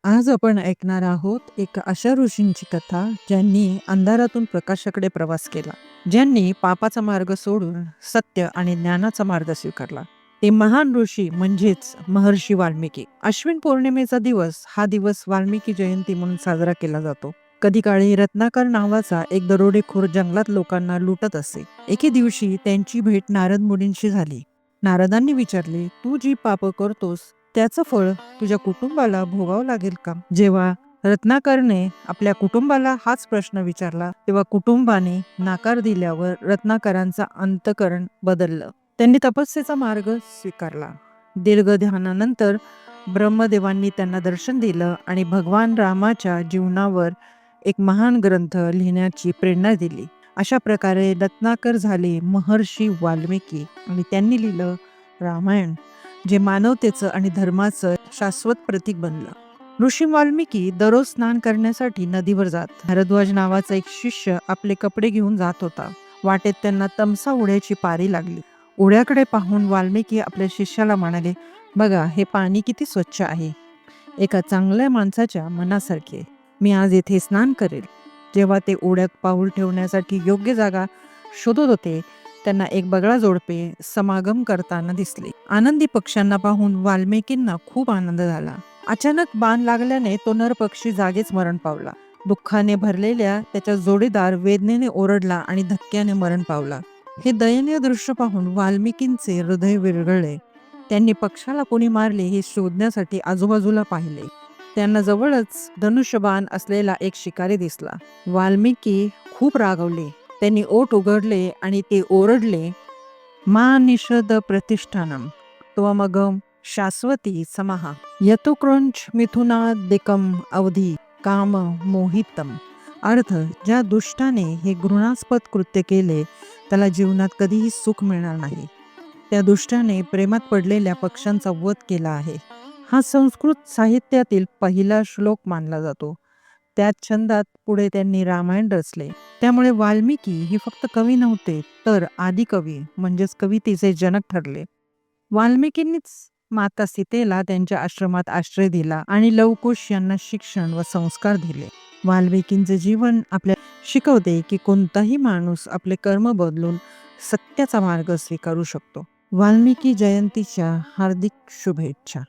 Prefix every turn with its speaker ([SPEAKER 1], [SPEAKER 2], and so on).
[SPEAKER 1] आज आपण ऐकणार आहोत एक अशा ऋषींची कथा ज्यांनी अंधारातून प्रकाशाकडे प्रवास केला, ज्यांनी पापाचा मार्ग सोडून सत्य आणि ज्ञानाचा मार्ग स्वीकारला. ते महान ऋषी म्हणजेच महर्षी वाल्मिकी. अश्विन पौर्णिमेचा दिवस हा दिवस वाल्मिकी जयंती म्हणून साजरा केला जातो. कधी काळी रत्नाकर नावाचा एक दरोडेखोर जंगलात लोकांना लुटत असे. एके दिवशी त्यांची भेट नारद मुनींशी झाली. नारदांनी विचारले, तू जी पाप करतोस त्याचं फळ तुझ्या कुटुंबाला भोगावं लागेल का? जेव्हा रत्नाकरने आपल्या कुटुंबाला हाच प्रश्न विचारला, तेव्हा कुटुंबाने नकार दिल्यावर रत्नाकरांचं अंतःकरण बदललं. त्यांनी तपस्येचा मार्ग स्वीकारला. दीर्घ ध्यानानंतर ब्रह्मदेवांनी त्यांना दर्शन दिलं आणि भगवान रामाच्या जीवनावर एक महान ग्रंथ लिहिण्याची प्रेरणा दिली. अशा प्रकारे रत्नाकर झाले महर्षी वाल्मिकी आणि त्यांनी लिहिलं रामायण, जे मानवतेचं आणि धर्माचं शाश्वत प्रतीक बनलं. ऋषी वाल्मिकी दररोज स्नान करण्यासाठी नदीवर जात. भारद्वाज नावाचा एक शिष्य आपले कपडे घेऊन जात होता. वाटेत त्यांना तमसा ओढ्याची पारी लागली. ओढ्याकडे पाहून वाल्मिकी आपल्या शिष्याला म्हणाले, बघा, हे पाणी किती स्वच्छ आहे, एका चांगल्या माणसाच्या मनासारखे. मी आज येथे स्नान करेल. जेव्हा ते ओढ्यात पाऊल ठेवण्यासाठी योग्य जागा शोधत होते, त्यांना एक बगळा जोडपे समागम करताना दिसले. आनंदी पक्ष्यांना पाहून वाल्मिकींना खूप आनंद झाला. अचानक बाण लागल्याने तो नर पक्षी जागीच मरण पावला. दुःखाने भरलेल्या त्याच्या जोडीदार वेदनेने ओरडला आणि धक्क्याने मरण पावला. हे दयनीय दृश्य पाहून वाल्मिकींचे हृदय विरघळले. त्यांनी पक्षाला कोणी मारले हे शोधण्यासाठी आजूबाजूला पाहिले. त्यांना जवळच धनुष्यबाण असलेला एक शिकारी दिसला. वाल्मिकी खूप रागावले. त्यांनी ओठ उघडले आणि ते ओरडले, मा निषद प्रतिष्ठानम त्वमगम शाश्वती समाहा यतुक्रंच मिथुनादिकम अवधी काम मोहितम. अर्थ, ज्या दुष्टाने हे घृणास्पद कृत्य केले त्याला जीवनात कधीही सुख मिळणार नाही. त्या दुष्टाने प्रेमात पडलेल्या पक्ष्यांचा वध केला आहे. हा संस्कृत साहित्यातील पहिला श्लोक मानला जातो. त्या छंदात पुढे त्यांनी रामायण रचले. त्यामुळे वाल्मिकी हे फक्त कवी नव्हते, तर आदिकवी म्हणजेच कवितेचे जनक ठरले. वाल्मिकींनीच माता सीतेला त्यांच्या आश्रमात आश्रय दिला आणि लवकुश यांना शिक्षण व संस्कार दिले. वाल्मिकींचे जीवन आपल्याला शिकवते की कोणताही माणूस आपले कर्म बदलून सत्याचा मार्ग स्वीकारू शकतो. वाल्मिकी जयंतीच्या हार्दिक शुभेच्छा.